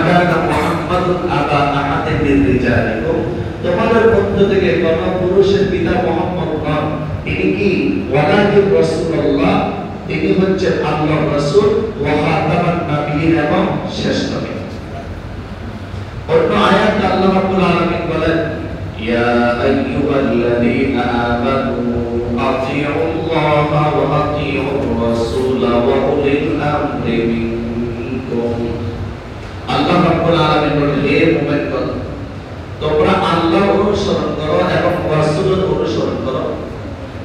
কানা মুহাম্মাদুন আবা আহাদিন মির রিজালিকুম, তোমাদের মধ্য থেকে কোন পুরুষের পিতা মুহাম্মদ নন, তিনি কি ওয়ালাকিন রাসূলুল্লাহ, তিনি হচ্ছেন আল্লাহর রাসূল, ওয়া খাতামান নবিয়্যিন, এবং শেষ নবী। অন্য আয়াতে আল্লাহ রাব্বুল আলামিন বলেন, ইয়া আইয়ুহাল্লাযীনা আমানু আতিউল্লাহা ওয়া আতিউর রাসূলা ওয়া উলিল আমরি মিনকুম। আল্লাহ রাব্বুল আলামিন বলেন, হে মুমিনগণ, তোমরা আল্লাহর অনুসরণ করো এবং রাসূলের অনুসরণ করো,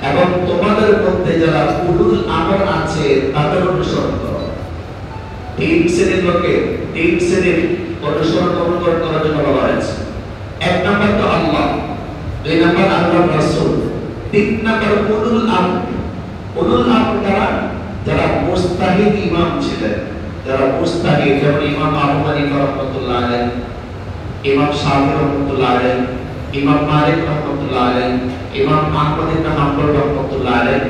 এবং তোমাদের মধ্যে যারা উলুল আমর আছে তাদের অনুসরণ করো। তিন শ্রেণীর লোকে তিন শ্রেণীর অনুসরণ করার জন্য বলা হয়েছে। এক নাম্বার তো আল্লাহ, দুই নাম্বার আল্লাহর রাসূল, তিন নাম্বার উলুল আমর। উলুল আমর যারা মুস্তাহিদ ইমাম ছিলেন, যারা মুস্তাহিদ, যেমন ইমাম আবু হানিফা রাহমাতুল্লাহ আলাইহি, ইমাম শাফিঈ রাহমাতুল্লাহ আলাইহি, ইমাম মালিক রাহমাতুল্লাহ আলাইহি, ইমাম আহমদ ইবনে হাম্বল রাহমাতুল্লাহ আলাইহি,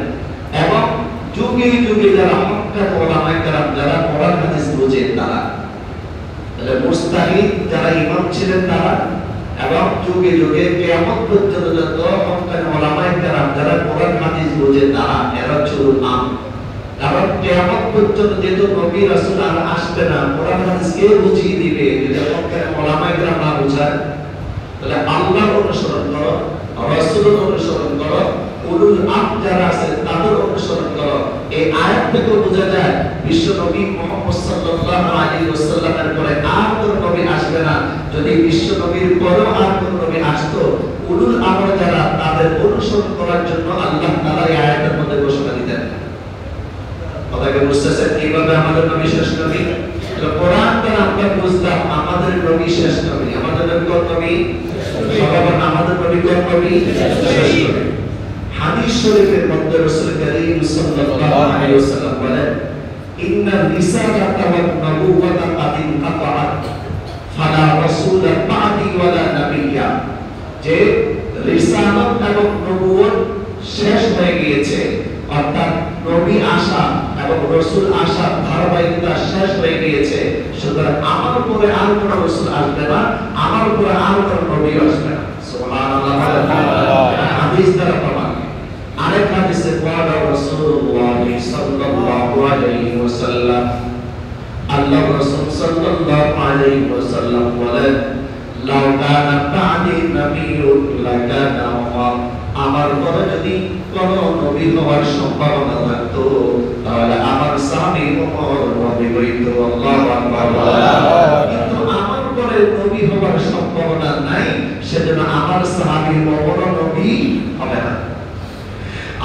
এবং যুগে যুগে যারা মক্কার উলামায়ে কেরাম যারা কোরআন হাদিস বুঝেন তারা, তাহলে মুস্তাহিদ যারা ইমাম ছিলেন তারা, এবং যুগে যুগে কিয়ামত পর্যন্ত যত মক্কার উলামায়ে কেরাম যারা কোরআন হাদিস বুঝেন তারা, এরা উলুল আমর। কারণ কিয়ামত পর্যন্ত যেহেতু নবী রাসূল আর আসবে না, কোরআন হাদিস কে বুঝিয়ে দিবে যদি মক্কার উলামায়ে কেরাম না বুঝায়? তাহলে আল্লাহর অনুসরণ করো, রাসূলের অনুসরণ করো, উলুল আমর যারা আছে তাদের অনুসরণ করো। এই আয়াত থেকে বোঝা যায় বিশ্ব নবী মুহাম্মদ সাল্লাল্লাহু আলাইহি ওয়াসাল্লামের পরে আর কোন নবী আসবে না। যদি বিশ্ব নবীর পরেও আর কোন নবী আসতো, উলুল আমর যারা তাদের অনুসরণ করার জন্য আল্লাহ তাআলা এই আয়াতের মধ্যে ঘোষণা দিতেন। কথাকে বুঝতেছেন কিভাবে আমাদের নবী শেষ নবী? কোরআন দ্বারা আমরা বুঝলাম আমাদের নবী শেষ নবী। আমাদের নবী কোন নবী? সবার আমাদের নবী কোন নবী? শেষ নবী। হাদিস শরীফের মধ্যে রাসূল কারীম সাল্লাল্লাহু আলাইহি ওয়াসাল্লাম বলেন, ইন্না রিসালাতা ওয়ান নবুওয়াতা কাদ ইনকাতাআত ফালা রাসূলা বা'দি ওয়ালা নাবিয়্যা, যে রিসালাত এবং নবুয়ত শেষ হয়ে গিয়েছে, অর্থাৎ নবী আসা এবং রাসূল আসা ধারাবাহিকতা শেষ হয়ে গিয়েছে। সুতরাং আমার উপরে আর কোন রাসূল আসবে না, আমার উপরে আর কোন নবী আসবে না। সুবহানাল্লাহ। হাদিস দ্বারা প্রমাণ। আরেক হাদিসে ওয়াদা রাসূলুল্লাহ সাল্লাল্লাহু আলাইহি ওয়াসাল্লাম, আল্লাহর রাসূল সাল্লাল্লাহু আলাইহি ওয়াসাল্লাম বলেন, লাউ কানা বা'দি নাবিয়্যুন লাকানা ওমর, আমার পরে যদি কোন নবী হওয়ার সম্ভাবনা থাকতো তাহলে আমার সাহাবী ওমর নবী হইতো। আল্লাহু আকবার। কিন্তু আমার পরে নবী হওয়ার সম্ভাবনা নাই, সেজন্য আমার সাহাবী ওমর নবী হবে না।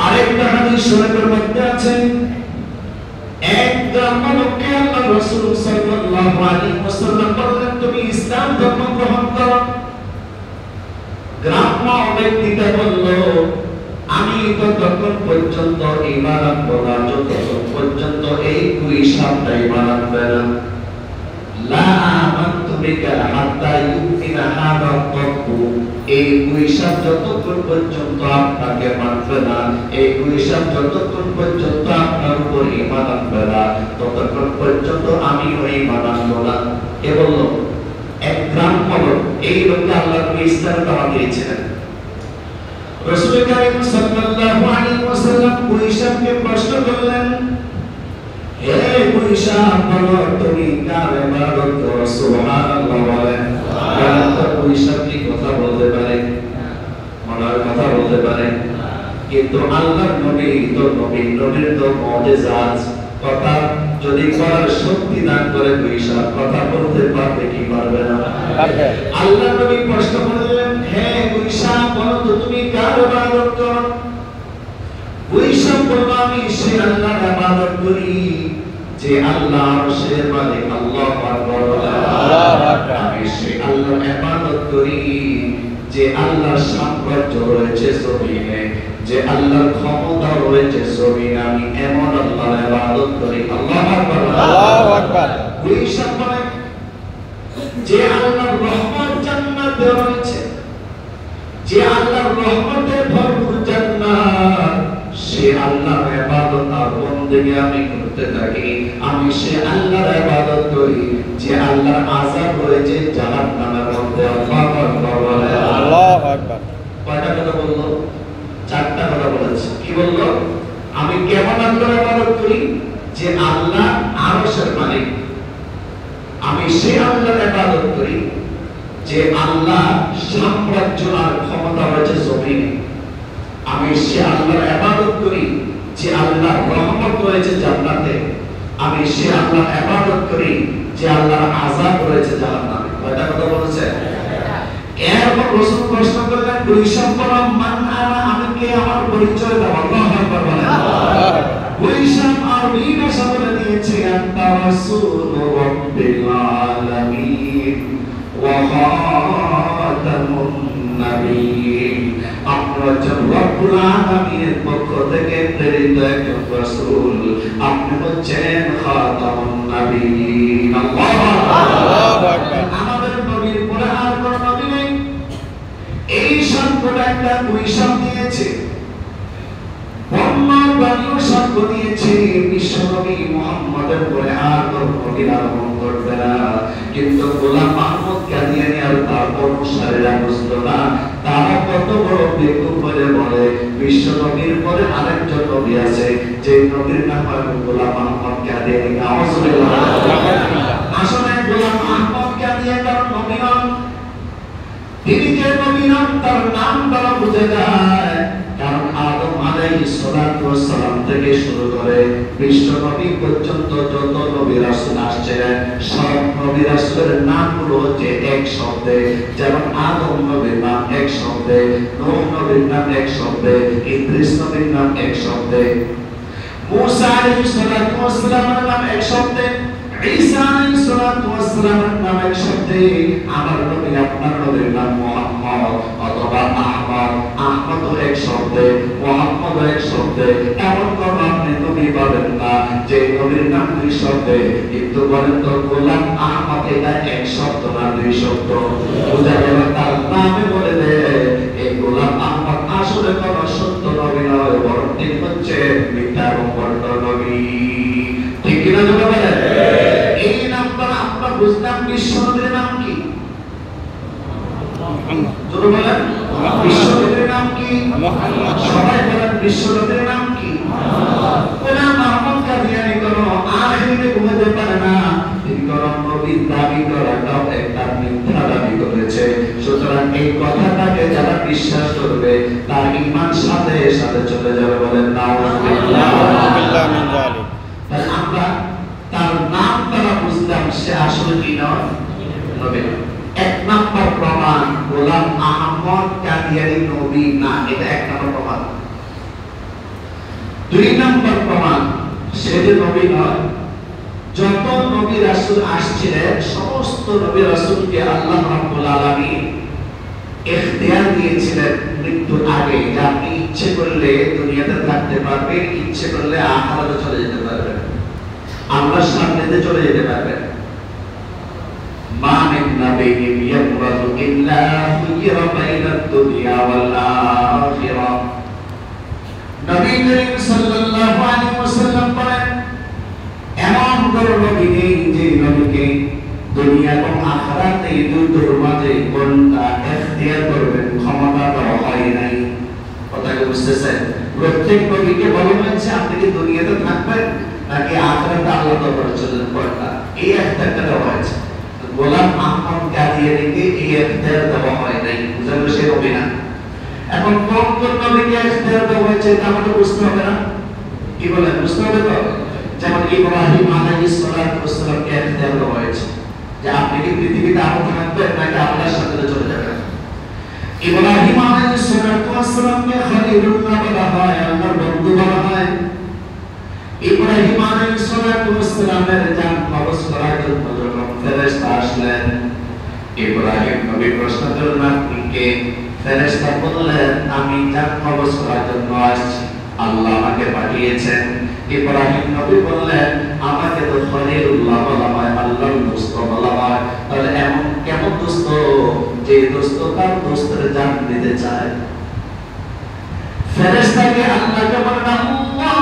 আরেকটা হাদিস শরীফের মধ্যে আছে, এক গ্রামকে আল্লাহ রাসূল সাল্লাল্লাহু আলাইহি ওয়াসাল্লাম বললেন, তুমি ইসলাম ধর্ম গ্রহণ করো। গ্রাম্য ব্যক্তিটা বলল, আমি তো তখন পর্যন্ত ঈমান আনবো না যতক্ষণ পর্যন্ত এই কুইশাবটা ঈমান আনবে না। লা আমানতু বিকা হাত্তা ইউমিনা হাদা তাকু, এই কুইশাব যতক্ষণ পর্যন্ত আপনাকে মানবে না, এই কুইশাব যতক্ষণ পর্যন্ত আপনার উপর ঈমান আনবে না, ততক্ষণ পর্যন্ত আমিও ঈমান আনবো না। কে বলল? এক গ্রাম্য লোক। এই লোককে আল্লাহ ইসলামের দাওয়াত দিয়েছিলেন। রাসূল কারীম সাল্লাল্লাহু আলাইহি ওয়াসাল্লাম কুইশাবকে প্রশ্ন করলেন, হে কুইশাব, বলো তুমি কার ইবাদত করো? সুবহানাল্লাহ বলেন। কুইশাব কি কথা বলতে পারে? মনের কথা বলতে পারে, কিন্তু আল্লাহর নবী তো নবীর তো মুজিজাত, কথা যদি করার শক্তি দান করে কুইশাব কথা বলতে পারবে কি পারবে না? পারবে। আল্লাহর নবী প্রশ্ন করলেন, হে কুইশাব, বলো তো তুমি কার ইবাদত করো? কুইশাব বলল, আমি সে আল্লাহর ইবাদত করি যে আল্লাহ আরশের মালিক। আল্লাহু আকবার। আল্লাহু আকবার। আমি সে আল্লাহর ইবাদত করি যে আল্লাহর সামর্থ্য রয়েছে জমিনে, যে আল্লাহর ক্ষমতা রয়েছে জমিনে, আমি এমন আল্লাহর ইবাদত করি। আল্লাহু আকবার। আল্লাহু আকবার। কুইশাব বলে, যে আল্লাহর রহমত জান্নাতে রয়েছে, যে আল্লাহর রহমতে ভরপুর জান্নাত, সে আল্লাহর ইবাদত আর বন্দেগী আমি করতে করতে থাকি, আমি সে আল্লাহর ইবাদত করি যে আল্লাহর আযাব হয়েছে জাহান্নামের মধ্যে। আল্লাহু আকবার বলে। আল্লাহু আকবার। কয়টা কথা বললো? চারটা কথা বলেছে। কি বললো? আমি কেমন আল্লাহর ইবাদত করি? যে আল্লাহ আরশের মালিক। আমি সে আল্লাহর ইবাদত করি যে আল্লাহ সাম্রাজ্য আর ক্ষমতা রয়েছে জমিনে। আমি সে আল্লাহর ইবাদত করি যে আল্লাহর রহমত রয়েছে জান্নাতে। আমি সে আল্লাহর ইবাদত করি যে আল্লাহর আযাব রয়েছে জাহান্নামে। কয়টা কথা বলেছে? এরপর রাসূল প্রশ্ন করলেন, গুইশাম বললাম, মান আনা, আমি কে, আমার পরিচয় দাও। আল্লাহু আকবার বলেন। গুইশাম আরবি ভাষা বলে দিয়েছে, আনতা রাসূলুর রাব্বিল আলামিন ওয়া খাতামুন নবিয়্যিন। আপনারা হচ্ছেন রব্বুল আলামিনের পক্ষ থেকে প্রেরিত একজন রাসূল, আপনি হচ্ছেন খাতামুন নবিয়্যিন। আল্লাহু আকবার। আমাদের নবীর পরে আর কোন নবী নেই। এই শব্দটা একটা গুইশাম দিয়েছে, বর্ণবাণীও শব্দ দিয়েছে। বিশ্বনবী মুহাম্মদের পরে আর কোন নবীর আগমন করবে না। কিন্তু গোলাম মাহমুদ কাদিয়ানী আর তার অনুসারীরা বুঝলো না, তারা কত বড় বেকুব বলে বিশ্বনবীর পরে আরেকজন নবী আছে, যে নবীর নাম হলো গোলাম মাহমুদ কাদিয়ানী। নাউজুবিল্লাহ। আসলে গোলাম মাহমুদ কাদিয়ানী তার নবী নন, তিনি যে নবী নন তার নাম দ্বারা বোঝা যায়। কারণ আদম আলাইহিস সালাতু ওয়াস সালাম থেকে শুরু করে বিশ্ব নবী পর্যন্ত যত নবী রাসূল আসছেন, সব নবী রাসূলের নামগুলো হচ্ছে এক শব্দে। যেমন আদম নবীর নাম এক শব্দে, নূহ নবীর নাম এক শব্দে, ইদ্রিস নবীর নাম এক শব্দে, মূসা আলাইহিস সালাতু ওয়াস সালামের নাম এক শব্দে, ঈসা আলাইহিস সালাতু ওয়াস সালামের নাম এক শব্দে। আমার নবী আপনার নবীর নাম মুহাম্মদ অথবা আহমদ, আহমদও এক শব্দে, মুহাম্মদও এক শব্দে। এমন কোন আপনি নবী পাবেন না যে নবীর নাম দুই শব্দে। কিন্তু বলেন তো, গোলাম আহমদ এটা এক শব্দ না দুই শব্দ? বুঝা গেল? তার নামে বলে দে এই গোলাম আহমদ আসলে কোন সত্য নবী নয়, বরং তিনি হচ্ছে মিথ্যা এবং ভণ্ড নবী। ঠিক কিনা জোরে বলেন? এই নামটা আমরা বুঝলাম। বিশ্ব নবীর নাম কি? জোরে বলেন। বিশ্ব নবীর নাম কি? সবাই বলেন, বিশ্ব নবীর নাম কি? গোলাম মাহমুদ কাদিয়ানী কোন আখিরে ঘুমাতে পারে না। তিনি কোন নবীর দাবি করাটাও একটা মিথ্যা দাবি করেছে। সুতরাং এই কথাটাকে যারা বিশ্বাস করবে তার ঈমান সাথে সাথে চলে যাবে। বলেন নাউযুবিল্লাহ। তাহলে আমরা তার নাম দ্বারা বুঝলাম সে আসলে কি নয়, নবী। এক নম্বর প্রমাণ, গোলাম আহমদ কাদিয়ানী নবী না, এটা এক নম্বর প্রমাণ। দুই নম্বর প্রমাণ, সে যে নবী নয়। যত নবী রাসূল আসছিলেন সমস্ত নবী রাসূলকে আল্লাহ রাব্বুল আলামিন ইখতিয়ার দিয়েছিলেন মৃত্যুর আগে, যে আপনি ইচ্ছে করলে দুনিয়াতে থাকতে পারবেন, ইচ্ছে করলে আখিরাতে চলে যেতে পারবেন, আল্লাহর সামনেতে চলে যেতে পারবেন। মা মিন নাবিয়্যিন ইয়ামুতু ইল্লা খুয়িরা বাইনাদ দুনিয়া ওয়াল আখিরাহ। নবী করিম সাল্লাল্লাহু আলাইহি ওয়াসাল্লাম বলেন, এমন কোন নবী নেই যে নবীকে দুনিয়া এবং আখিরাতে দুটোর মাঝে কোনটা ইখতিয়ার করবেন ক্ষমতা দেওয়া হয় নাই। কথা কি বুঝতেছেন? প্রত্যেক নবীকে বলা হয়েছে আপনি কি দুনিয়াতে থাকবেন নাকি আখিরাতে আল্লাহ দরবারে চলে যাবেন, কোনটা? এই ইখতিয়ারটা দেওয়া হয়েছে। গোলাম আহমদ কাদিয়ানীকে এই ইখতিয়ার দেওয়া হয় নাই। বুঝা গেল? সে নবী না। এখন কোন কোন নবীকে ইখতিয়ার দেওয়া হয়েছে তা আমাদের বুঝতে হবে না? কি বলেন? বুঝতে হবে তো? যেমন ইব্রাহিম আলাইহিস সালাতু ওয়াস সালামকে ইখতিয়ার দেওয়া হয়েছে যে আপনি কি পৃথিবীতে আরো থাকবেন নাকি আল্লাহর সাথে চলে যাবেন। ইব্রাহিম আলাইহিস সালাতু ওয়াস সালামকে খলিলুল্লাহ বলা হয়, আল্লাহর বন্ধু বলা হয়। ইব্রাহিম আলাইহিস সালাতু ওয়াস সালামের জান কবজ করার জন্য যখন ফেরেশতা আসলেন, ইব্রাহিম নবী প্রশ্ন করলেন, আপনি কে? ফেরেশতা বললেন, আমি জান কবজ করার জন্য আসছি, আল্লাহ আমাকে পাঠিয়েছেন। ইব্রাহিম নবী বললেন, আমাকে তো খলিলুল্লাহ বলা হয়, আল্লাহর দোস্ত বলা হয়। তাহলে এমন কেমন দোস্ত যে দোস্ত তার দোস্তের জান দিতে চায়? ফেরেশতাকে আল্লাহকে বলেন, আল্লাহ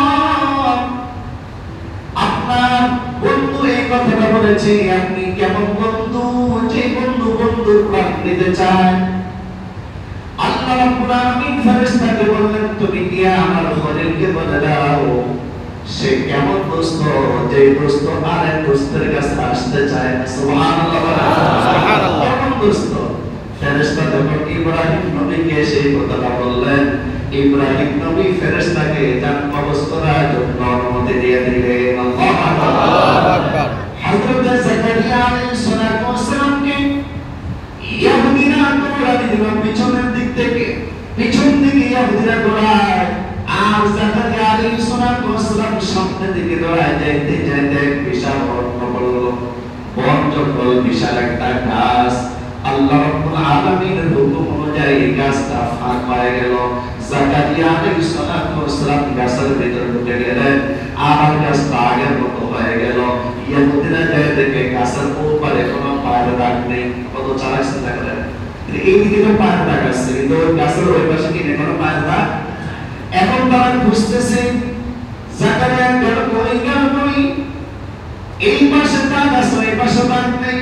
কথাটা বলেছি, আপনি কেমন বন্ধু, যে বন্ধু বন্ধুর প্রাণ নিতে চায়। আল্লাহ রাব্বুল আলামিন ফেরেশতাকে বললেন, তুমি গিয়ে আমার খলিলকে বলে দাও সে কেমন দোস্ত, যে দোস্ত আরেক দোস্তের কাছে আসতে চায় না। সুবহানাল্লাহ, সুবহানাল্লাহ। কেমন দোস্ত? ফেরেশতা যখন ইব্রাহিম নবীকে সেই কথাটা বললেন, ইব্রাহিম নবী ফেরেশতাকে জান কবজ করার জন্য অনুমতি দিয়ে দিলেন। আল্লাহু আকবার। হযরত জাকারিয়া আলাইহিস সালাতু ওয়াস সালামকে ইহুদিরা দৌড়া দিল পিছনের দিক থেকে, পিছন দিকে ইহুদিরা দৌড়ায়, আর জাকারিয়া আলাইহিস সালাতু ওয়াস সালাম সামনের দিকে দৌড়ায়। যাইতে যাইতে বিশাল বন জঙ্গল, বিশাল একটা গাছ। আল্লাহ রাব্বুল আলামিনের হুকুম অনুযায়ী গাছটা ফাঁক হয়ে গেল। জাকারিয়া আলাইহিস সালাতু ওয়াস সালাম গাছের ভিতরে ঢুকে গেলেন, আর গাছটা আগের মতো হয়ে গেল। ইহুদিরা যায় দেখে গাছের উপরে কোনো পায়ের দাগ নেই। কত চালাক চিন্তা করেন! এইদিকে তো পায়ের দাগ আছে, কিন্তু ওই গাছের ওই পাশে কি কোনো পায়ের দাগ? এখন তারা খুঁজতেছে, জাকারিয়া গেল কই, গেল কই, এই পাশে দাগ আছে, এই পাশে দাগ নেই।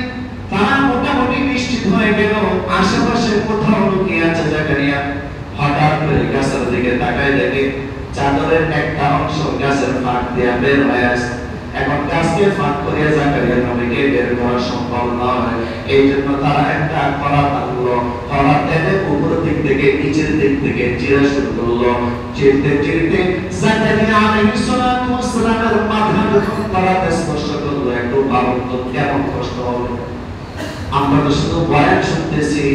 তারা মোটামুটি নিশ্চিত হয়ে গেল আশেপাশে কোথাও লুকিয়ে আছে জাকারিয়া। হঠাৎ করে গাছের দিকে তাকায় দেখে চাদরের একটা অংশ গাছের ফাঁক দিয়ে বের হয়ে আসে। এখন গাছকে ফাঁক করে জাকারিয়া নবীকে বের করা সম্ভব নয়, এই জন্য তারা একটা কড়া টানলো। কড়া টেনে উপর দিক থেকে নিচের দিক থেকে চিরা শুরু করলো। চিরতে চিরতে জাকারিয়া আলাইহিস সালাতু ওয়াস সালামের মাথা যখন কড়াতে স্পর্শ করলো, একটু ভাবুন তো কেমন কষ্ট হবে। আমরা তো শুধু বয়ান শুনতেছি,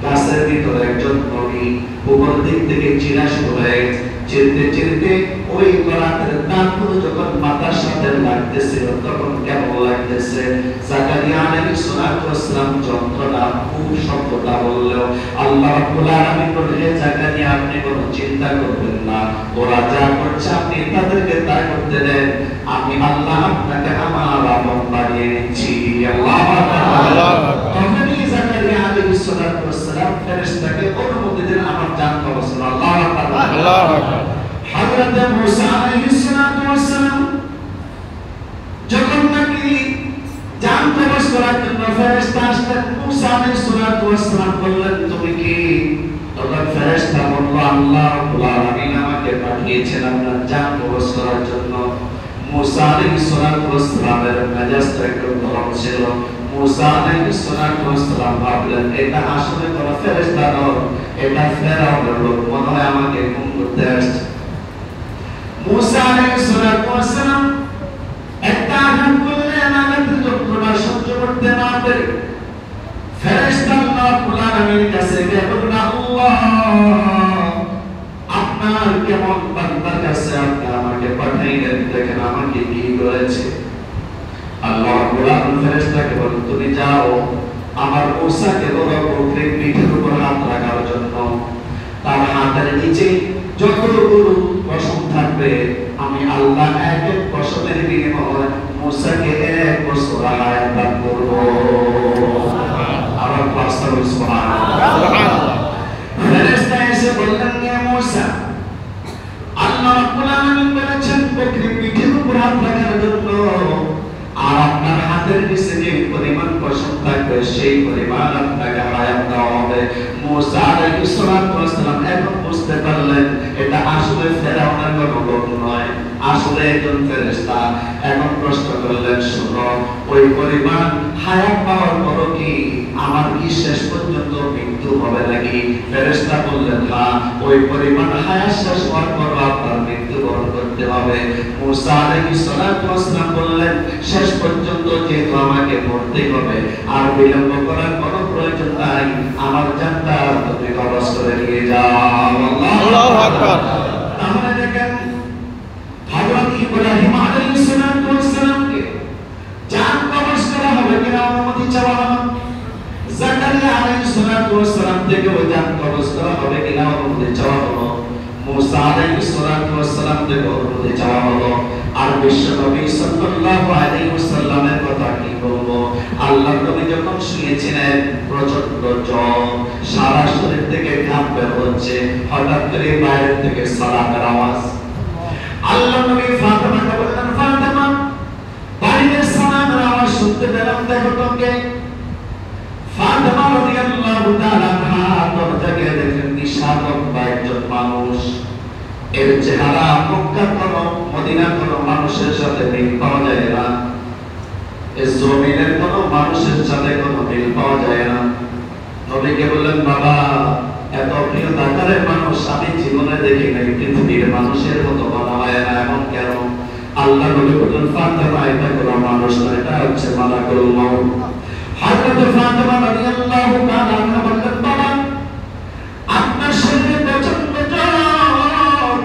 গাছের ভিতরে একজন নবী উপর দিক থেকে চিরা শুরু হয়ে চিরতে চিরতে ওই কড়াতের দাঁতগুলো যখন মাথার সাথে লাগতেছিল তখন কেমন লাগতেছে। জাকারিয়া আলাইহিস সালাতু ওয়াস সালাম যন্ত্রণা খুব শব্দটা বললেও আল্লাহ রাব্বুল আলামিন বললেন, হে জাকারিয়া আপনি কোনো চিন্তা করবেন না, ওরা যা করছে আপনি তাদেরকে তা করতে দেন, আমি আল্লাহ আপনাকে আমার আপন বানিয়ে নিচ্ছি। আল্লাহু আকবার। তখনই জাকারিয়া আলাইহিস সালাতু ওয়াস সালাম ফেরেশতাকে অনুমতি দিলেন আমার জান কবজ করার। আল্লাহু আকবার, আল্লাহু আকবার। হযরত মুসা আলাইহিস সালাতু ওয়াস সালাম যখন নাকি জান কবজ করার জন্য ফেরেশতা আসলেন, মুসা আলাইহিস সালাতু ওয়াস সালাম বললেন, তুমি কি? তখন ফেরেশতা বলল, আল্লাহ রাব্বুল আলামিন আমাকে পাঠিয়েছেন আপনার জান কবজ করার জন্য। মুসা আলাইহিস সালাতু ওয়াস সালামের মেজাজটা একটু গরম ছিল। মুসা আলাইহিস সালাতু ওয়াস সালাম ভাবলেন, এটা আসলে কোনো ফেরেশতা নয়, এটা ফেরাউনের লোক, মনে হয় আমাকে খুন করতে আসছে। মুসা আলাইহিস সালাতু ওয়াস সালাম একটা আঘাত করলেন, আঘাতের যন্ত্রণা সহ্য করতে না পেরে ফেরেশতা আল্লাহ রাব্বুল আলামিনের কাছে গিয়ে বললেন, আল্লাহ আপনার কেমন বান্দার কাছে আপনি আমাকে পাঠাইলেন, দেখেন আমাকে কি করেছে। আল্লাহ রাব্বুল আলামিন ফেরেশতাকে বলেন, তুমি যাও আমার মুসাকে বলো বকরির পিঠের উপর হাত রাখার জন্য। তার হাতের নিচে যতগুলো পশম থাকবে আমি আল্লাহ এক এক পশমের বিনিময়ে মুসাকে 1 বছর হায়াত দান করব। আবার পাঁচবার সুবহানাল্লাহ। ফেরেশতা এসে বললেন, ইয়া মুসা, আল্লাহ রাব্বুল আলামিন বলেছেন বকরির পিঠের উপর হাত রাখার জন্য, আর আপনার হাতের নিচে যে পরিমাণ পশম থাকবে সেই পরিমাণ আপনাকে হায়াত দেওয়া হবে। মুসা আলাইহিস সালাতু ওয়াস সালাম এখন বুঝতে পারলেন এটা আসলে ফেরাউনের কোনো লোক নয়, আসলে একজন ফেরেশতা। এখন প্রশ্ন করলেন, শোনো, ওই পরিমাণ হায়াত পাওয়ার পরও কি আমার কি শেষ পর্যন্ত মৃত্যু হবে নাকি? ফেরেশতা বললেন, হ্যাঁ, ওই পরিমাণ হায়াত শেষ হওয়ার পরও আপনার মৃত্যুবরণ করতে হবে। মুসা আলাইহিস সালাতু ওয়াস সালাম বললেন, শেষ পর্যন্ত যেহেতু আমাকে মরতে হবে, আর বিলম্ব করার কোনো প্রয়োজন নাই, আমার জানটা তুমি কবজ করে নিয়ে যাও। আল্লাহু আকবার। তাহলে দেখেন হযরত ইব্রাহিম আলাইহিস সালাতু ওয়াস সালামকে জান কবজ করা হবে কিনা অনুমতি চাওয়া হলো। জাকারিয়া আলাইহিস সালাতু ওয়াস সালাম থেকে ওই জান কবজ করা হবে কিনা অনুমতি চাওয়া হলো। মুসা আলাইহিস সালাতু ওয়াস সালাম থেকে অনুমতি চাওয়া হলো। আর বিশ্ব নবী সাল্লাল্লাহু আলাইহি ওয়াসাল্লামের কথা কি বলবো? আল্লাহর নবী যখন শুয়েছিলেন প্রচন্ড জ্বর, সারা শরীর থেকে ঘাম বের হচ্ছে, হঠাৎ করে বাইরে থেকে সালাতের আওয়াজ। আল্লাহর নবী ফাতেমাকে বললেন, ফাতেমা বাইরে সালাতের আওয়াজ শুনতে পেলাম দেখো তোকে ফাতেমা রাদিয়াল্লাহু তাআলা আনহা দরজাকে দেখেন নিশাদক বা একজন মানুষ এর চেহারা মক্কা কোন মদিনা কোন মানুষের সাথে মিল পাওয়া যায় না এই জমিনের কোন মানুষের সাথে কোন মিল পাওয়া যায় না নবীকে বললেন বাবা এত প্রিয় আকারের মানুষ আমি জীবনে দেখি নাই পৃথিবীর মানুষের মতো মনে হয় না এমন কেন আল্লাহ নবী বললেন ফাতেমা এটা কোনো মানুষ না এটা হচ্ছে মালাকুল মাউত হযরত ফাতেমা রাদিয়াল্লাহু তাআলা আনহা বললেন বাবা আপনার শরীরে প্রচন্ড জ্বর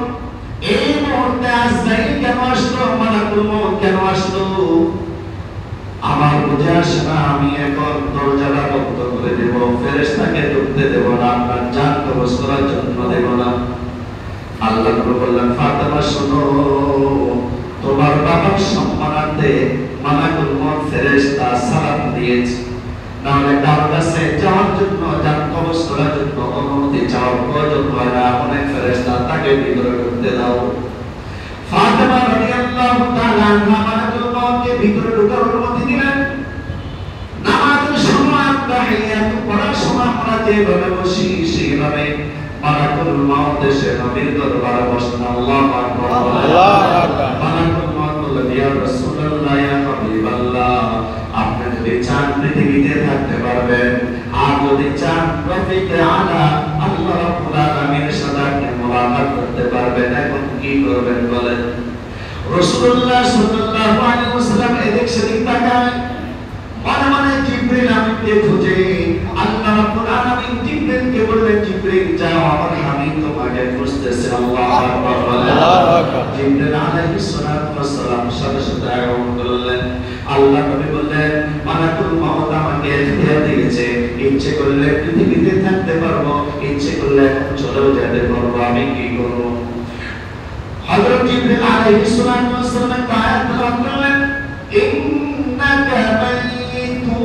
এই মুহূর্তে আজরাইল কেন আসলো মালাকুল মাউত কেন আসলো আমার বুঝে আসে না আমি এখন দরজাটা বন্ধ করে দেব ফেরেশতাকে ঢুকতে দেব না আপনার জান কবজ করার জন্য দেব না আল্লাহ বললেন ফাতেমা শোনো তোমার বাবার সম্মানার্থে মালাকুল মউত ফেরেশতা সালাম দিয়েছে নাহলে তার কাছে যাওয়ার জন্য জান কবজ করার জন্য অনুমতি চাওয়ার প্রয়োজন হয় না অনেক ফেরেশতা তাকে ভিতরে ঢুকতে দাও ফাতেমা রাদিয়াল্লাহু তাআলা আনহা মালাকুল মউতকে ভিতরে ঢোকার অনুমতি দিলেন নামাজের সময় তাহিয়াত পড়ার সময় আমরা যেভাবে বসি সেইভাবে মালাকুল মউত এসে নবীর দরবারে বসেন আল্লাহু আকবার আল্লাহু আকবার মালাকুল মউত বললেন ইয়া রাসূলুল্লাহ ইয়া হাবিবাল্লাহ আপনি যদি চান পৃথিবীতে থাকতে পারবেন আর যদি চান রফিকে আলা আল্লাহ রাব্বুল আলামিনের সাথে আপনি মুলাকাত করতে পারবেন এখন কি করবেন বলেন রাসূলুল্লাহ সাল্লাল্লাহু আলাইহি ওয়াসাল্লাম এদিক সেদিক তাকায় মনে মনে জিবরিল আমিনকে খুঁজে আল্লাহ রাব্বুল আলামিন জিবরিলকে বললেন জিবরিল যাও আমার হাবিব তোমাকে খুঁজতেছে আল্লাহু আকবার আল্লাহু আকবার জিবরিল আলাইহিস সালাতু ওয়াস সালাম সাথে সাথে আগমন করলেন আল্লাহ নবী বললেন মালাকুল মউত আমাকে ইখতিয়ার দিয়েছে ইচ্ছে করলে পৃথিবীতে থাকতে পারবো ইচ্ছে করলে চলেও যেতে পারবো আমি কি করব হযরত জিবরিল আলাইহিস সালাতু ওয়াস সালাম আয়াত তেলাওয়াত করলেন ইন্নাকা মাইতু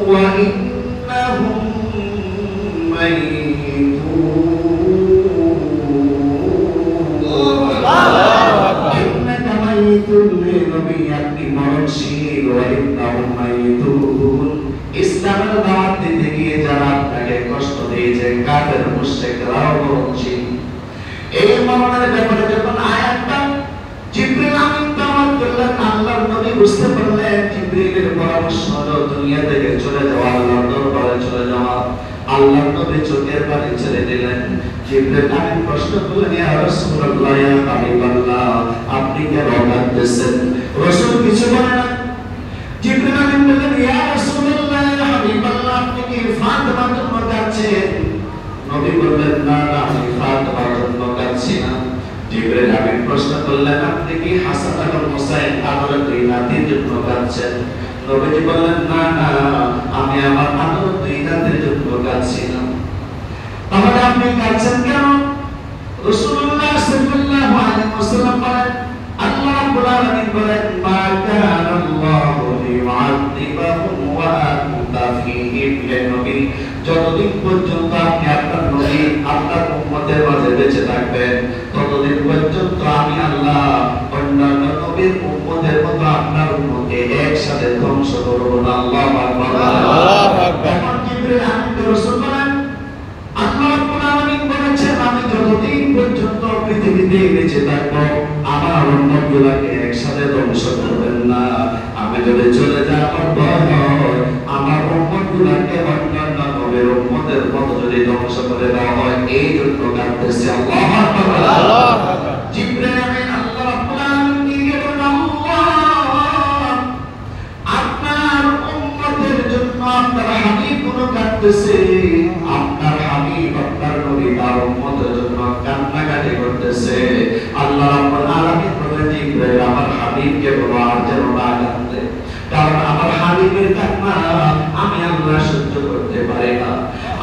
ওয়া ইন্নাহুম মাইতুন আল্লাহু আকবার ইন্নাকা মাইতুন নবী আপনি মরণশীল ওয়া ইন্নাহুম মাইতুন ইসলামের দাওয়াত দিতে গিয়ে যারা আপনাকে কষ্ট দিয়েছে কাফের মুশরিকরাও মরণশীল এই মরণের ব্যাপারে যখন আয়াতটা জিবরিল আমিন তেলাওয়াত করলেন আল্লাহর নবী বুঝতে পারলেন জিবরিলের পরামর্শ হলো দুনিয়া থেকে চলে যাওয়া আল্লাহর দরবারে চলে যাওয়া আল্লাহর নবী চোখের পানি ছেড়ে দিলেন জিবরিল আমিন প্রশ্ন করলেন ইয়া রাসূলুল্লাহ ইয়া হাবিবাল্লাহ আপনি কেন কাঁদতেছেন রাসূল কিছু বলেন না জিবরিল আমিন বললেন ইয়া রাসূলুল্লাহ ইয়া হাবিবাল্লাহ আপনি কি ফাতেমার জন্য কাঁদছেন নবী বললেন না না আমি ফাতেমার জন্য কাঁদছি না জিবরিল আমিন প্রশ্ন করলেন আপনি কি হাসান এবং হুসাইন আদরের দুই নাতির জন্য কাঁদছেন নবীজি বললেন না না আমি আমার আদরের দুই নাতির জন্য কাঁদছি না তাহলে আপনি কাঁদছেন কেন রাসূলুল্লাহ সাল্লাল্লাহু আলাইহি ওয়াসাল্লাম বলেন আল্লাহ রাব্বুল আলামিন বলেন মা কানা আল্লাহু লিউআযিবাহুম ওয়া আনতা ফীহিম হে নবী যতদিন পর্যন্ত আপনি আপনার নবী আপনার উম্মতের মাঝে বেঁচে থাকবেন ততদিন পর্যন্ত আমি আল্লাহ অন্যান্য নবীর উম্মতের মতো আপনার উম্মতকে একসাথে ধ্বংস করব না আল্লাহু আকবার আল্লাহু আকবার জিবরিল আমিন রাসূল বলেন আল্লাহ রাব্বুল আলামিন বলেছেন আমি যতদিন পর্যন্ত পৃথিবীতে বেঁচে থাকব আমার উম্মতগুলোকে একসাথে ধ্বংস করবেন না আমি যদি চলে যাই আমার ভয় হয় আমার উম্মতগুলোকে অন্যান্য নবীর উম্মতের মতো যদি ধ্বংস করে দেওয়া হয় এই জন্য কাঁদতেছি আল্লাহু আকবার আল্লাহু আকবার জিবরিল আমিন আল্লাহ রাব্বুল আলামিনকে বলেন আল্লাহ আপনার উম্মতের জন্য আপনার হাবিব কোন কাঁদতেছে আপনার হাবিব আপনার নবী তার উম্মতের জন্য কান্নাকাটি করতেছে আল্লাহ রাব্বুল আলামিন বলেন জিবরিল আমার হাবিবকে বলো আর যেন না কাঁদে কারণ আমার হাবিবের কান্না আমি আল্লাহ সহ্য করতে পারি না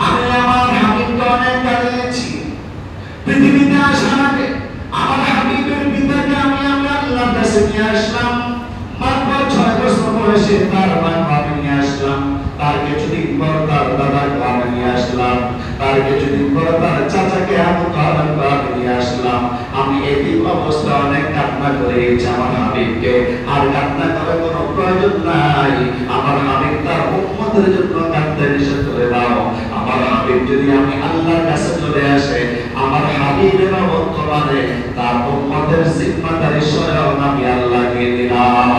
আমি আমার হাবিবকে অনেক কাঁদিয়েছি পৃথিবীতে আসার আগে আমার হাবিবের পিতাকে আমি আল্লাহর কাছে নিয়ে আসলাম মাত্র 6 বছর বয়সে তার মাকে আমি নিয়ে আসলাম তার কিছুদিন পর তার দাদাকে আমি নিয়ে আসলাম তার কিছুদিন পর তার চাচাকে আবু তালেবকে আমি নিয়ে আসলাম আমি এতিম অবস্থা অনেক কান্না করেছে আমার হাবিবকে, আর কান্না করার কোনো প্রয়োজন নাই। আমার হাবিব তার উম্মতের জন্য কাঁদতে নিষেধ করে দাও। আমার হাবিব যদি আমি আল্লাহর কাছে চলে আসে, আমার হাবিবের বর্তমানে তার উম্মতের জিম্মাদারি স্বয়ং আমি আল্লাহকে দিলাম।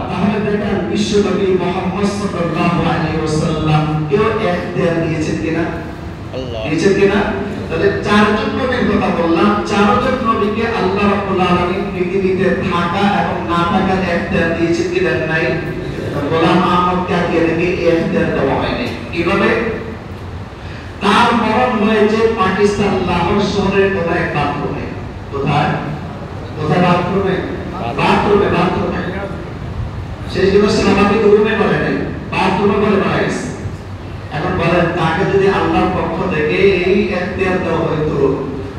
তাহলে দেখেন বিশ্বনবী মুহাম্মদ সাল্লাল্লাহু আলাইহি ওয়াসাল্লাম কেউ ইখতিয়ার দিয়েছেন কিনা? আল্লাহ দিয়েছেন কিনা? তাহলে চারজন নবীর কথা বললাম, চারজন নবীকে আল্লাহ রাব্বুল আলামিন পৃথিবীতে থাকা এবং না থাকার ইখতিয়ার দিয়েছেন কি দেন নাই? গোলাম আহমদ কাদিয়ানিকে ইখতিয়ার দেওয়া হয়নি। কিভাবে? তার মরণ হয়েছে পাকিস্তান লাহোর শহরের কোন এক বাথরুমে। কোথায়? কোথায় বাথরুমে? বাথরুমে, বাথরুমে। সেই জন্য স্বাভাবিক রুমে বলে নাই, বাথরুমে বলে মারা গেছে। এখন বলেন তাকে যদি আল্লাহর পক্ষ থেকে এই ইখতিয়ার দেওয়া হইতো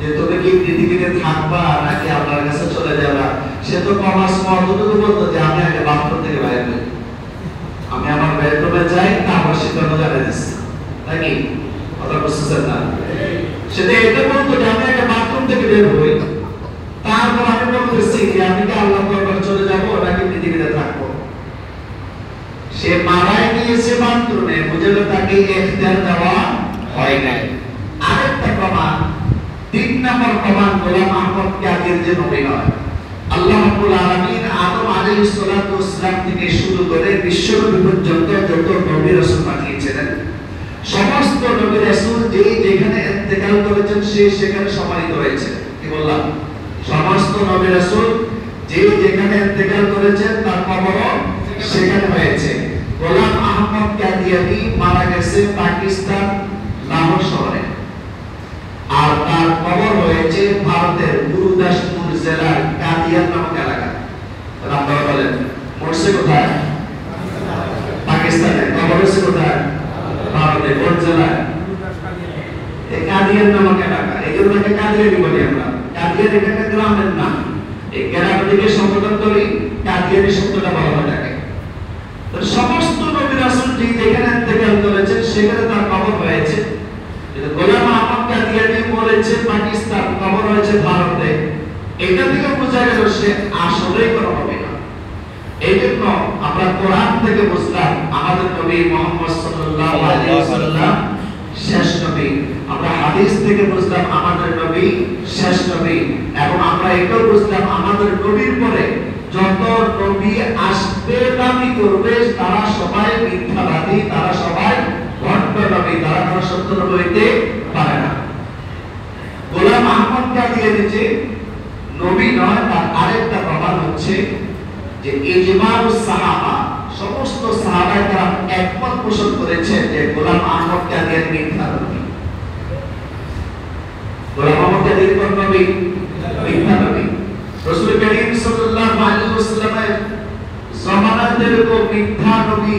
যে তুমি কি পৃথিবীতে থাকবা নাকি আল্লাহর কাছে চলে যাবা, সে তো কমাস মর্যাদা বলতো যে আমি আগে বাথরুম থেকে বাইরে হই, আমি আমার বেডরুমে যাই, তারপর সেখানে জানিয়ে দিচ্ছি, নাকি? কথা বুঝতেছেন না? সেটা এটা বলতো যে আমি আগে বাথরুম থেকে বের হই, তারপর আমি বলতেছি যে আমি কি আল্লাহর দরবারে চলে যাবো নাকি পৃথিবীতে থাকবো। সে মারাই গিয়েছে বাথরুমে, বুঝলে তাকে ইখতিয়ার দেওয়া হয় নাই। আরেকটা প্রমাণ, 3 নম্বর প্রমাণ, গোলাম আহমদ কাদির যে নবী নয়। আল্লাহ রাব্বুল আলামিন আদম আলাইহিস সালাতু ওয়াস সালাম থেকে শুরু করে বিশ্বনবী পর্যন্ত যত নবী রাসূল পাঠিয়েছিলেন, সমস্ত নবী রাসূল যেখানে ইন্তেকাল করেছেন সে সেখানে সমাহিত হয়েছে। কি বললাম? সমস্ত নবী রাসূল যেখানে ইন্তেকাল করেছেন তার কবরও সেখানে হয়েছে। গোলাম আহমদ কাদিয়ানি মারা গেছে পাকিস্তান লাহোর শহরে, আর তার কবর হয়েছে ভারতের গুরুদাসপুর জেলার কাদিয়ান নামক এলাকা। আপনারা বলেন মরছে কোথায়? পাকিস্তানে। কবর হয়েছে কোথায়? ভারতে। কোন জেলায়? এই কাদিয়ান নামক এলাকা। এগুলোকে কাদিয়ানি বলি আমরা। কাদিয়ান একটা গ্রামের নাম। এই গ্রাম থেকে সম্বোধন করি কাদিয়ানি শব্দটা বলা হয় থাকে। তো সমস্ত নবী রাসূল যেখানে ইন্তেকাল করেছেন সেখানে তার কবর হয়েছে। কিন্তু গোলাম আহমদ কাদিয়ানি মরেছে পাকিস্তান, কবর হয়েছে ভারতে। এটা থেকে বোঝা গেল সে আসলেই কোনো নবী না। এইজন্য আমরা কোরআন থেকে বুঝলাম আমাদের নবী মুহাম্মদ সাল্লাল্লাহু আলাইহি ওয়াসাল্লাম শেষ নবী। আমরা হাদিস থেকে বুঝলাম আমাদের নবী শেষ নবী, এবং আমরা এটাও বুঝলাম আমাদের নবীর পরে যত নবী আসবে দাবি করবে তারা সবাই মিথ্যাবাদী, তারা সবাই ভণ্ড নবী, তারা কোনো সত্য নবী হইতে পারে না। গোলাম আহমদ কাদিয়ানি যে নবী নয় তার আরেকটা প্রমাণ হচ্ছে যে ইজমাউস সাহাবা, সমস্ত সাহাবায়ে কেরাম একমত পোষণ করেছেন যে গোলাম আহমদ কাদিয়ানি মিথ্যা নবী। গোলাম আহমদ কাদিয়ানি কোন নবী? মিথ্যা নবী। রাসূল করিম সাল্লাল্লাহু আলাইহি ওয়াসাল্লামের জামানাতে এরকম মিথ্যা নবী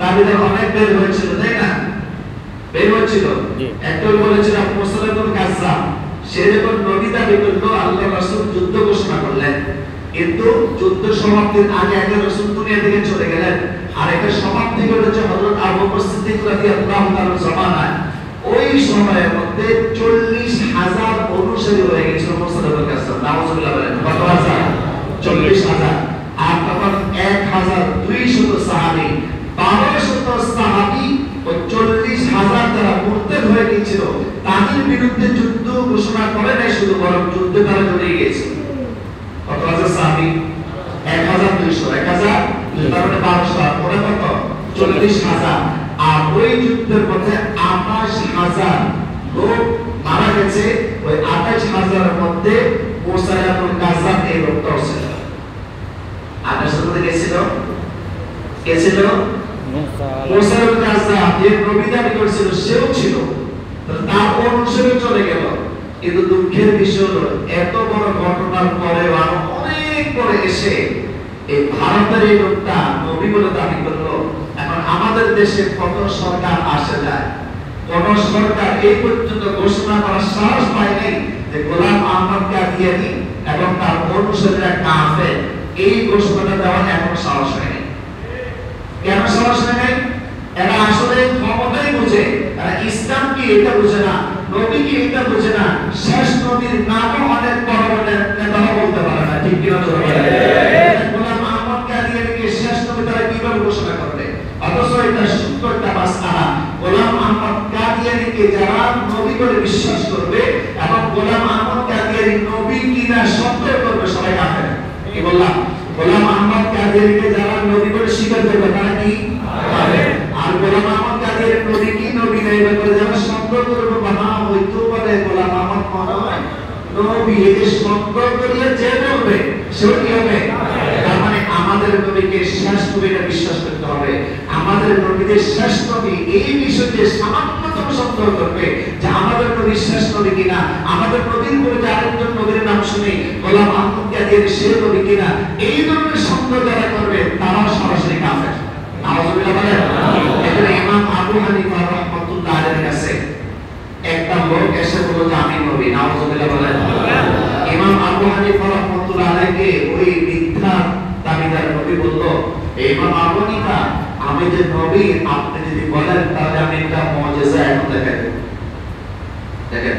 দাবিদার অনেক বের হয়েছিল, তাই না? বের হয়েছিল। একটা বলেছিল মুসলিমুল কাজ্জাব, সে যখন নবী দাবি করলো আল্লাহ রাসূল যুদ্ধ ঘোষণা করলেন, কিন্তু যুদ্ধ সমাপ্তির আগে আগে রাসূল দুনিয়া থেকে চলে গেলেন। আর এটা সমাপ্তি ঘটেছে হযরত আবু বকর সিদ্দিক রাদিয়াল্লাহু তাআলার জামানায়। ওই সময়ের মধ্যে 40,000 অনুসারী হয়ে গেছিল মুসলিমুল কাজ্জাব। নাউজুবিল্লাহ বলেন। কত হাজার? 40,000। আর তখন 1200 সাহাবী, 1200 সাহাবী ও 40,000 যারা মুরতাদ হয়ে গিয়েছিল তাদের বিরুদ্ধে যুদ্ধ ঘোষণা করে নাই, শুধু বরং যুদ্ধে তারা জড়িয়ে গিয়েছে। কত হাজার সাহাবী? 1200। 1000 তার মানে 1200, আর ওরা কত? 40,000। আর ওই যুদ্ধের মধ্যে 28,000 লোক মারা গেছে। ওই 28,000 এর মধ্যে মুসাইলামুল কাজ্জাব এই লোকটাও ছিল। 28,000 মধ্যে কে ছিল? কে ছিল? মুসাইলামুল কাজ্জাব, যে নবী দাবি করেছিল সেও ছিল। তার অনুসারে চলে গেল। কিন্তু দুঃখের বিষয় হলো এত বড় ঘটনার পরে আর অনেক পরে এসে এই ভারতের এই লোকটা নবী বলে দাবি করলো। এখন আমাদের দেশে কত সরকার আসে যায়, কোন সরকার এই পর্যন্ত ঘোষণা করার সাহস পায় নাই যে গোলাম আহমদ কাদিয়ানি এবং তার অনুসারীরা কাফের, এই ঘোষণাটা দেওয়ার এখন সাহস হয় নাই। কেন সাহস হয় নাই? এরা আসলে ক্ষমতাই বুঝে, এরা ইসলাম কি এটা বুঝে না। নবীকে এটা বুঝে না, শেষ নবীর নামও অনেক বড় বড় নেতারা বলতে পারে না, ঠিক কিনা তো গোলাম আহমদ কাদিয়ানীকে শেষ নবী তারা কিভাবে ঘোষণা করবে? অথচ এটা সুন্দর একটা মাসআলা। গোলাম আহমদ কাদিয়ানীকে যারা নবী বলে বিশ্বাস করবে এবং গোলাম আহমদ কাদিয়ানী নবী কিনা সন্দেহ করবে, সবাই কাফের। কি বললাম? গোলাম আহমদ কাদিয়ানীকে যারা নবী বলে স্বীকার করবে তারা কি কাফের। আর গোলাম আহমদ কাদিয়ানী নবী কি নবী নাই বলে যারা সন্দেহ করবে, বাবা হয়তো বলে গোলাম আহমদ মনে হয় নবী, এই সন্দেহ করিয়ে যে বলবে সে কি হবে? তার মানে আমাদের নবীকে শেষ নবীরা বিশ্বাস করতে হবে। আমাদের নবীদের শেষ নবী এই বিষয়ে সামান্যতম সন্দেহ করবে যে আমাদের নবী শেষ নবী কিনা, আমাদের নবীর পরে আরেকজন নবীর নাম শুনে গোলাম আহমদ কাদিয়ানী সে নবী কিনা, এই ধরনের সন্দেহ যারা করবে তারা সরাসরি কাফের। নাউযুবিল্লাহ বলেন। এখানে ইমাম আবু হানিফা রাহমাতুল্লাহ আলাইহির কাছে একটা লোক এসে বলল যে আমি নবী। নাউযুবিল্লাহ বলেন। ইমাম আবু হানিফা রাহমাতুল্লাহ আলাইহি ওই মিথ্যা দাবিদার নবী বলল, ইমাম আবু হানিফা আমি যে নবী আপনি যদি বলেন তাহলে আমি একটা মুজিজা এখন দেখাই। দেখেন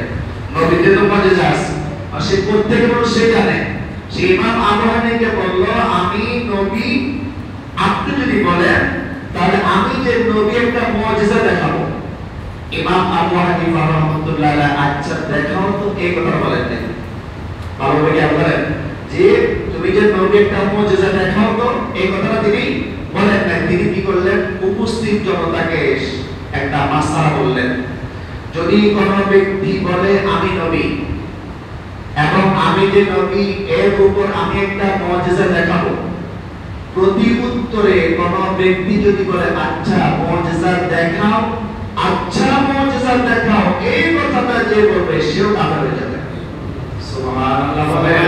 নবীতে তো মুজিজা আছে, আর সে প্রত্যেক মানুষ সে জানে। সে ইমাম আবু হানিফা বলল আমি নবী, আপনি যদি বলেন তাহলে আমি যে নবী একটা মুজিজা দেখাবো। ইমাম আবু হানিফা রাহমাতুল্লাহ আলাইহি আচ্ছা দেখাও তো, এই কথা বলেন না। ভালোভাবে কি বলেন যে তুমি যে নবী একটা মুজিজা দেখাও তো, এই কথাটা তিনি বলেন না। তিনি কি করলেন? উপস্থিত জনতাকে একটা মাসআলা বললেন, যদি কোনো ব্যক্তি বলে আমি নবী এবং আমি যে নবী এর উপর আমি একটা মুজিজা দেখাবো, প্রতি উত্তরে কোনো ব্যক্তি যদি বলে আচ্ছা মুজিজা দেখাও, আচ্ছা মুজিজা দেখাও, এই কথাটা যে বলবে সেও কাফের হয়ে যাবে। সুবহানাল্লাহ বলেন।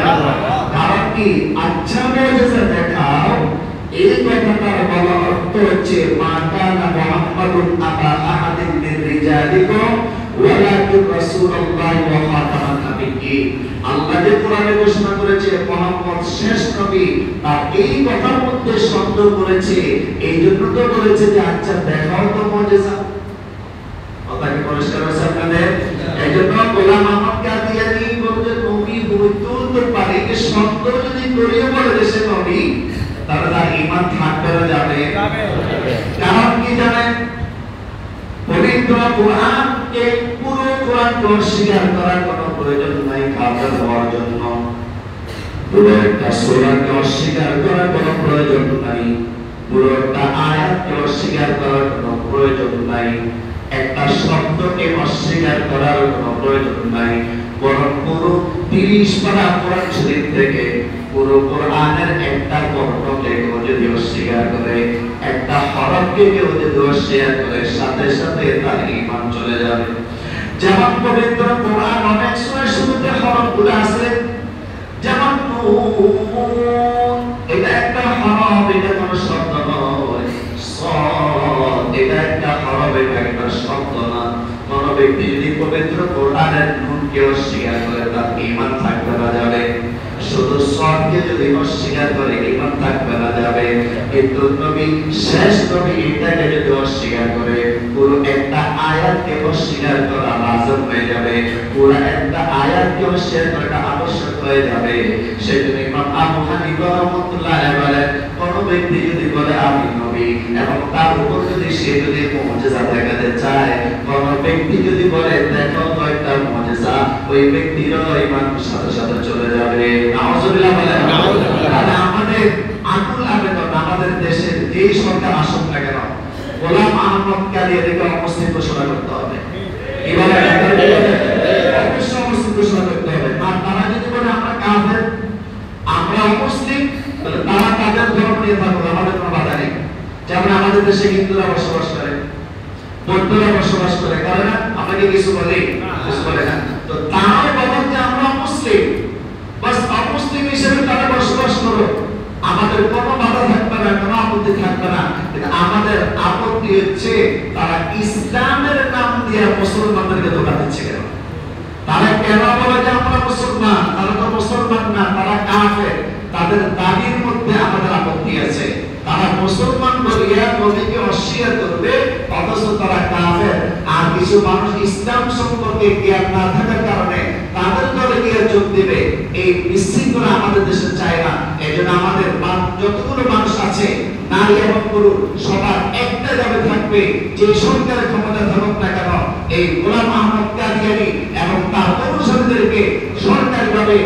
কারণ কি? আচ্ছা মুজিজা দেখাও এই কথাটার বলা অর্থ হচ্ছে মা কানা মুহাম্মাদুন আবা আহাদিন মিন রিজালিকুম ওয়ালাকিন রাসূলুল্লাহ ওয়া খাতামান নাবিয়্যিন। আল্লাহ যে কোরআনে ঘোষণা করেছে মুহাম্মদ শেষ নবী, আর এই কথার মধ্যে সন্দেহ করেছে, এই জন্য তো বলেছে যে আচ্ছা দেখাও তো মুজিজা। কথা কি পরিষ্কার হয়েছে আপনাদের? এইজন্য গোলাম আহমদ কাদিয়ানী বলতে নবী হইতো তো পারে, যে সন্দেহ যদি করিয়ে বলে যে সে নবী, তাহলে তার ঈমান থাকবে না যাবে? কারণ কি জানেন? পবিত্র কোরআনকে পুরো কোরআনকে অস্বীকার করার কোনো প্রয়োজন নাই কাফের হওয়ার জন্য। পুরো একটা সূরাকে অস্বীকার করার কোনো প্রয়োজন নাই, পুরো একটা আয়াতকে অস্বীকার করার কোনো প্রয়োজন নাই, একটা শব্দকে অস্বীকার করার কোনো প্রয়োজন নাই। বরং পুরো 30 পারা কোরআন শরীফ থেকে পুরো কোরআনের একটা বর্ণকে কেউ যদি অস্বীকার করে, একটা হরফকে কেউ যদি অস্বীকার করে, সাথে সাথে তার ঈমান চলে যাবে। যেমন পবিত্র কোরআন অনেক সূরার শুরুতে হরফগুলো আছে, যেমন নুন এটা একটা হরফ, এটা কোনো শব্দ নয়। সাদ এটা একটা হরফ, এটা একটা শব্দ না। কোন ব্যক্তি যদি পবিত্র কোরআনের নুনকে অস্বীকার করে তার ঈমান থাকবে না যাবে। শুধু সবকে যদি অস্বীকার করে ঈমান থাকবে না যাবে। কিন্তু নবী শেষ নবী এটাকে যদি অস্বীকার করে, পুরো একটা আয়াতকে অস্বীকার করা লাজম হয়ে যাবে, পুরো একটা আয়াতকে অস্বীকার করা আবশ্যক হয়ে যাবে। সেজন্য ইমাম আবু হানিফা রাহমাতুল্লাহ আলাইহি বলেন, কোন ব্যক্তি যদি বলে আমি নবী এবং তার উপর যদি সে যদি মুজিজা দেখাতে চায়, কোন ব্যক্তি যদি বলে দেখো তো একটা মুজিজা, ওই ব্যক্তির ঈমান সাথে সাথে চলে যাবে। নাউযুবিল্লাহ বলেন। আমাদের আকুল আবেদন, আমাদের দেশের যেই সরকার আসুক না কেন, গোলাম আহমদ কাদিয়ানীকে অমুসলিম ঘোষণা করতে হবে। কি বলে? অবশ্যই অমুসলিম ঘোষণা করতে হবে। আর তারা যদি বলে আমরা কাফের, আমরা অমুসলিম, তাহলে তারা তাদের ধর্ম নিয়ে থাকুক, আমাদের কোনো বাধা নেই। যেমন আমাদের দেশে হিন্দুরা বসবাস করে, বৌদ্ধরা বসবাস করে, কারণ আমাকে কিছু বলে কিছু বলে না, তো তারাও বলেন যে আমরা মুসলিম, বাস অমুসলিম হিসেবে তারা বসবাস করো, আমাদের কোনো বাধা থাকবে না, কোনো আপত্তি থাকবে না। কিন্তু আমাদের আপত্তি হচ্ছে তারা ইসলামের নাম দিয়ে মুসলমানদেরকে ধোঁকা দিচ্ছে কেন? তারা কেন বলে যে আমরা মুসলমান? তারা তো মুসলমান না, তারা কাফের। তাদের দাবির মধ্যে আমাদের আপত্তি আছে। তারা মুসলমান বলিয়া নবীকে অস্বীকার করবে, অথচ তারা কাফের। আর কিছু মানুষ ইসলাম সম্পর্কে জ্ঞান না থাকার কারণে তাদের দলে গিয়ে যোগ দেবে। এই বিশৃঙ্খলা আমাদের দেশে চায় না। এজন্য আমাদের যতগুলো মানুষ আছে, নারী এবং পুরুষ, সবার একটা দাবি থাকবে, যে সরকারের ক্ষমতা থাকুক না কেন, এই গোলাম আহমদ কাদিয়ানী এবং তার অনুসারীদেরকে সরকারিভাবে